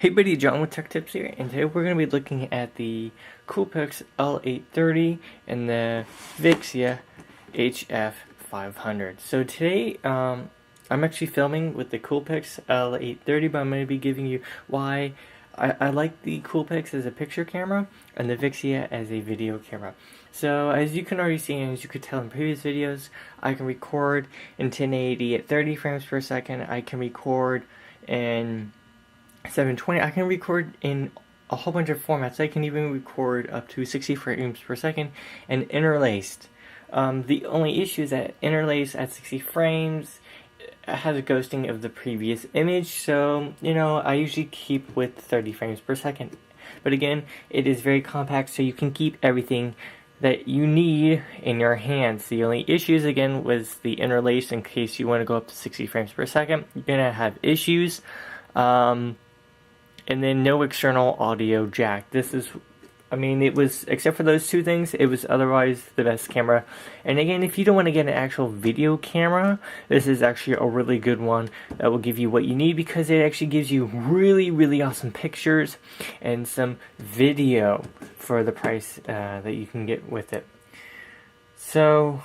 Hey buddy, John with Tech Tips here, and today we're going to be looking at the Coolpix L830 and the Vixia HF R500. So today, I'm actually filming with the Coolpix L830, but I'm going to be giving you why I like the Coolpix as a picture camera and the Vixia as a video camera. So as you can already see, and as you could tell in previous videos, I can record in 1080 at 30 frames per second. I can record in 720. I can record in a whole bunch of formats. I can even record up to 60 frames per second and interlaced. The only issue is that interlaced at 60 frames has a ghosting of the previous image, so I usually keep with 30 frames per second. But again, it is very compact, so you can keep everything that you need in your hands. The only issues again was the interlace. In case you want to go up to 60 frames per second, you're gonna have issues. And then no external audio jack. It was, except for those two things, it was otherwise the best camera. And again, if you don't want to get an actual video camera, this is actually a really good one that will give you what you need, because it actually gives you really, really awesome pictures and some video for the price that you can get with it. So,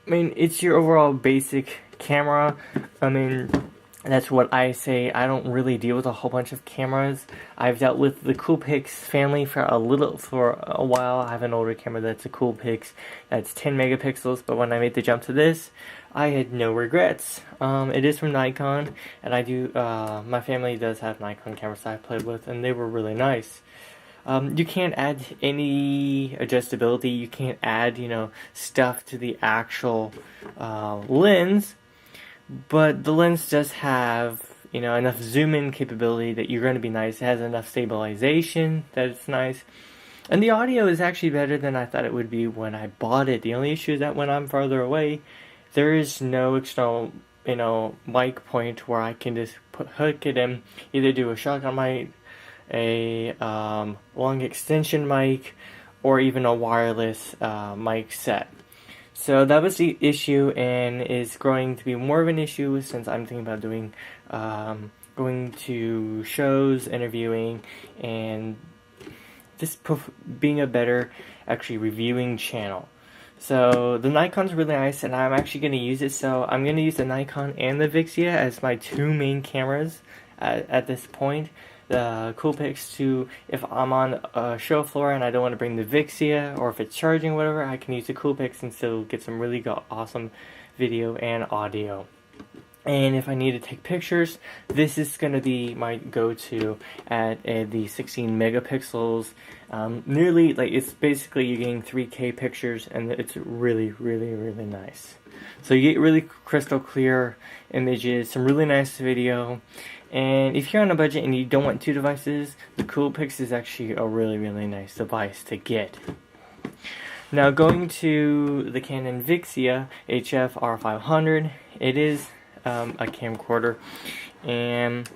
it's your overall basic camera. That's what I say. I don't really deal with a whole bunch of cameras. I've dealt with the Coolpix family for a while. I have an older camera that's a Coolpix that's 10 megapixels, but when I made the jump to this, I had no regrets. It is from Nikon, and my family does have Nikon cameras that I played with, and they were really nice. You can't add any adjustability. You can't add, stuff to the actual lens. But the lens does have, enough zoom-in capability that you're going to be nice. It has enough stabilization that it's nice. And the audio is actually better than I thought it would be when I bought it. The only issue is that when I'm farther away, there is no external, mic point where I can just hook it in, either do a shotgun mic, a long extension mic, or even a wireless mic set. So that was the issue, and is growing to be more of an issue since I'm thinking about doing, going to shows, interviewing, and just being a better, actually, reviewing channel. So the Nikon's really nice, and I'm actually going to use it. So I'm going to use the Nikon and the Vixia as my two main cameras at this point. The Coolpix to, if I'm on a show floor and I don't want to bring the Vixia, or if it's charging, whatever, I can use the Coolpix and still get some really awesome video and audio. And if I need to take pictures, this is going to be my go-to at the 16 megapixels. It's basically you're getting 3K pictures, and it's really, really, really nice. So you get really crystal clear images, some really nice video. And if you're on a budget and you don't want two devices, the Coolpix is actually a really, really nice device to get. Now, going to the Canon Vixia HF R500, it is a camcorder, and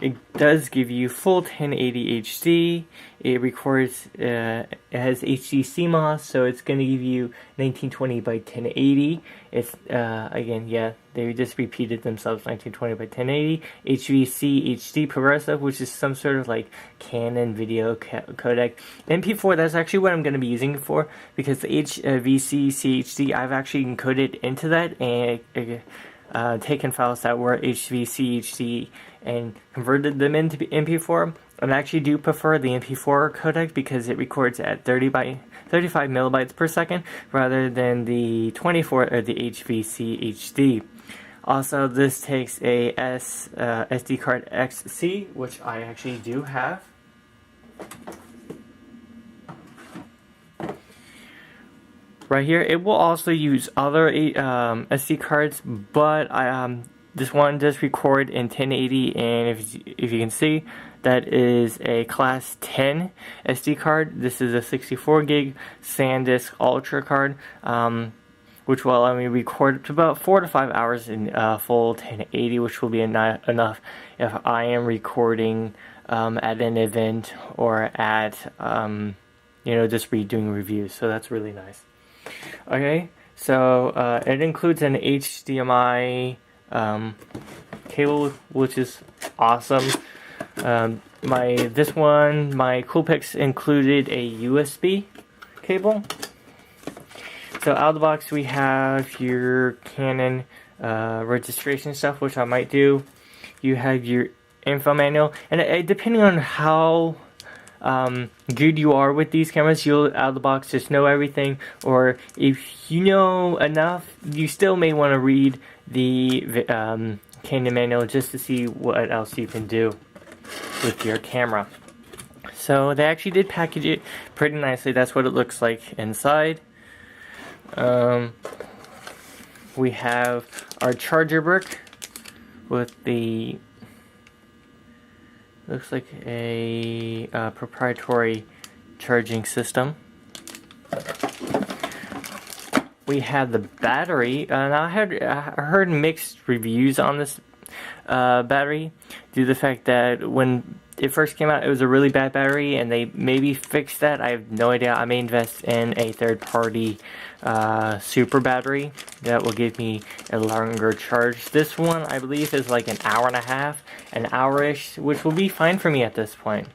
it does give you full 1080 HD. It records, it has HD CMOS, so it's going to give you 1920 by 1080. It's, again, yeah, they just repeated themselves, 1920 by 1080. HVC HD progressive, which is some sort of like Canon video codec. MP4, that's actually what I'm going to be using it for, because the HVC CHD, I've actually encoded into that and taken files that were HVC HD and converted them into MP4. And I actually do prefer the MP4 codec because it records at 35 megabytes per second rather than the 24 or the HVC HD. Also, this takes a SD card XC, which I actually do have. Right here, it will also use other SD cards, but this one does record in 1080, and if you can see, that is a class 10 SD card. This is a 64 gig SanDisk Ultra card, which will allow me to record up to about 4 to 5 hours in full 1080, which will be enough if I am recording at an event or at just doing reviews. So that's really nice. Okay, so it includes an HDMI cable, which is awesome. My Coolpix included a USB cable. So out of the box we have your Canon registration stuff, which I might do. You have your info manual, and depending on how good you are with these cameras, you'll out of the box just know everything, or if you know enough, you still may want to read the Canon manual just to see what else you can do with your camera. So they actually did package it pretty nicely. That's what it looks like inside. We have our charger brick with the, looks like a proprietary charging system. We have the battery, and I heard mixed reviews on this battery due to the fact that when it first came out it was a really bad battery, and they maybe fixed that. I have no idea. I may invest in a third-party super battery that will give me a longer charge. This one I believe is like an hour and a half, an hour-ish, which will be fine for me at this point.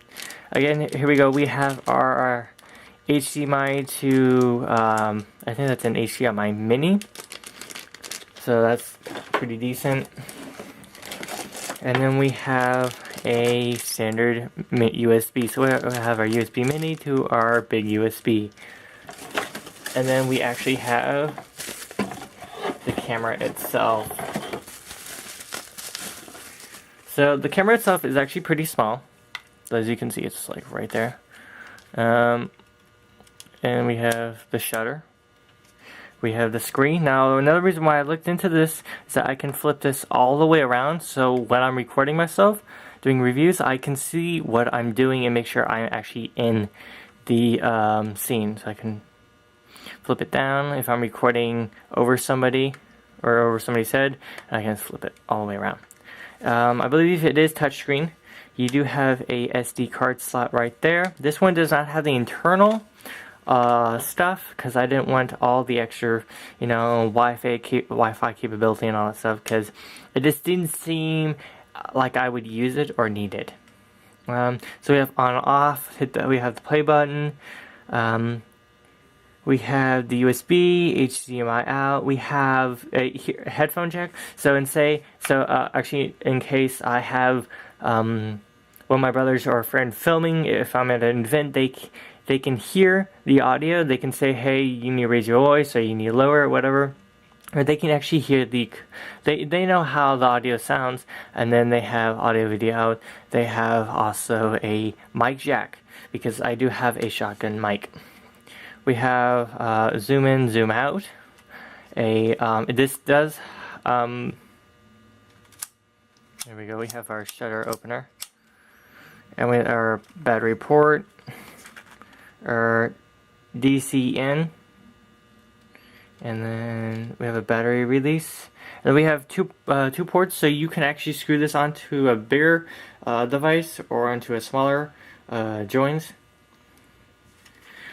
Again, here we go. We have our HDMI to I think that's an HDMI mini, so that's pretty decent. And then we have a standard USB, so we have our USB mini to our big USB. And then we actually have the camera itself. So the camera itself is actually pretty small. As you can see, it's like right there. And we have the shutter. We have the screen. Now, another reason why I looked into this is that I can flip this all the way around, so when I'm recording myself, doing reviews, I can see what I'm doing and make sure I'm actually in the scene. So I can flip it down if I'm recording over somebody or over somebody's head, and I can flip it all the way around. I believe it is touchscreen. You do have a SD card slot right there. This one does not have the internal stuff, because I didn't want all the extra, you know, Wi-Fi capability and all that stuff, because it just didn't seem like I would use it or need it. So we have on off, we have the play button, we have the USB, HDMI out, we have a headphone jack, actually in case I have one of my brothers or a friend filming, if I'm at an event, they can hear the audio. They can say, hey, you need to raise your voice, or you need to lower it, whatever. Or they can actually hear they know how the audio sounds, and then they have audio video out. They have also a mic jack, because I do have a shotgun mic. We have zoom in, zoom out. This does, there we go, we have our shutter opener. And with our battery port, our DC in, and then we have a battery release. And we have two ports, so you can actually screw this onto a bigger device or onto a smaller joins.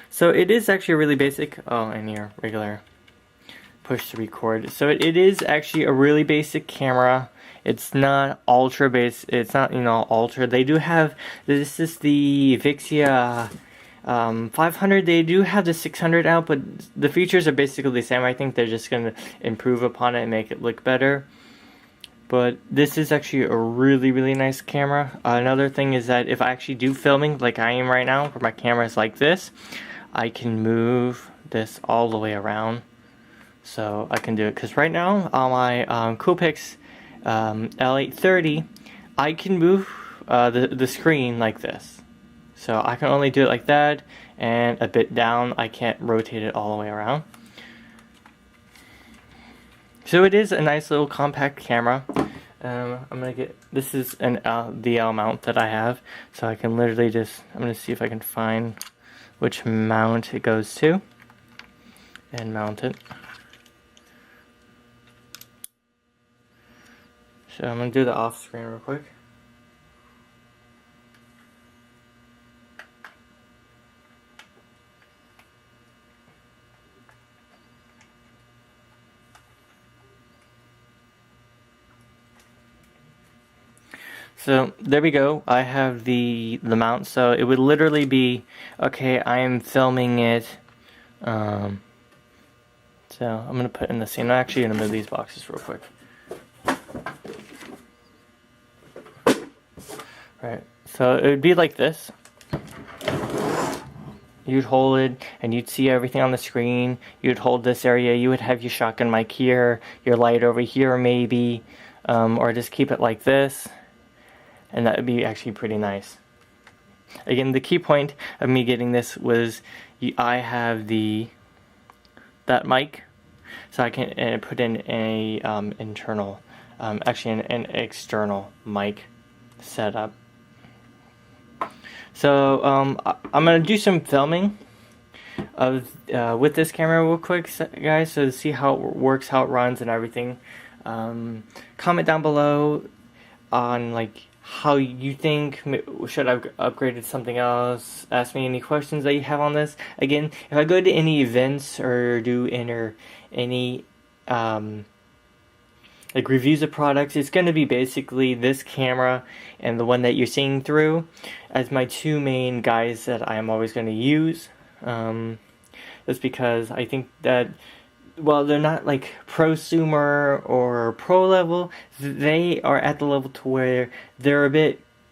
So it is actually really basic. Oh, and your regular push to record. So it is actually a really basic camera. It's not ultra base. It's not, you know, ultra. They do have, this is the Vixia 500. They do have the 600 out, but the features are basically the same. I think they're just going to improve upon it and make it look better. But this is actually a really, really nice camera. Another thing is that if I actually do filming like I am right now, where my camera is like this, I can move this all the way around. So I can do it, because right now on my Coolpix L830, I can move the screen like this. So I can only do it like that, and a bit down. I can't rotate it all the way around. So it is a nice little compact camera. I'm gonna get, this is an DL mount that I have, so I can literally just, I'm gonna see if I can find which mount it goes to and mount it. So I'm gonna do the off screen real quick. So there we go. I have the mount. So it would literally be, okay, I am filming it. So I'm gonna put in the scene. I'm actually gonna move these boxes real quick. Right. So it would be like this. You'd hold it and you'd see everything on the screen. You'd hold this area. You would have your shotgun mic here, your light over here maybe, or just keep it like this. And that would be actually pretty nice. Again, the key point of me getting this was I have that mic, so I can put in a internal, actually an external mic setup. So I'm gonna do some filming of with this camera real quick, guys, so to see how it works, how it runs, and everything. Comment down below on like how you think, should I have upgraded something else. Ask me any questions that you have on this. Again, if I go to any events or do any like reviews of products, it's going to be basically this camera and the one that you're seeing through as my two main guys that I am always going to use. That's because I think that, well, they're not like prosumer or pro level. They are at the level to where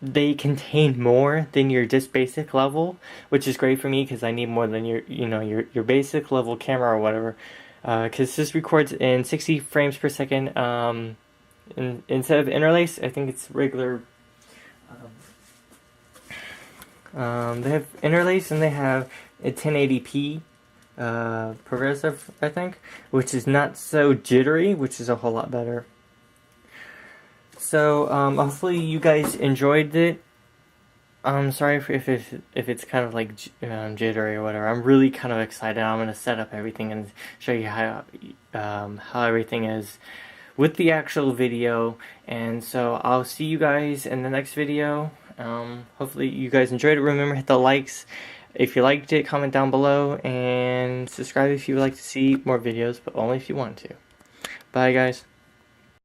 they contain more than your just basic level, which is great for me because I need more than your basic level camera or whatever. Because this records in 60 frames per second. Instead of interlace, I think it's regular. They have interlace and they have a 1080p. Progressive, I think, which is not so jittery, which is a whole lot better. So hopefully you guys enjoyed it. I'm sorry if it's kind of like jittery or whatever. I'm really kind of excited. I'm gonna set up everything and show you how everything is with the actual video. And so I'll see you guys in the next video. Hopefully you guys enjoyed it. Remember, hit the likes if you liked it, comment down below, and subscribe if you would like to see more videos, but only if you want to. Bye, guys.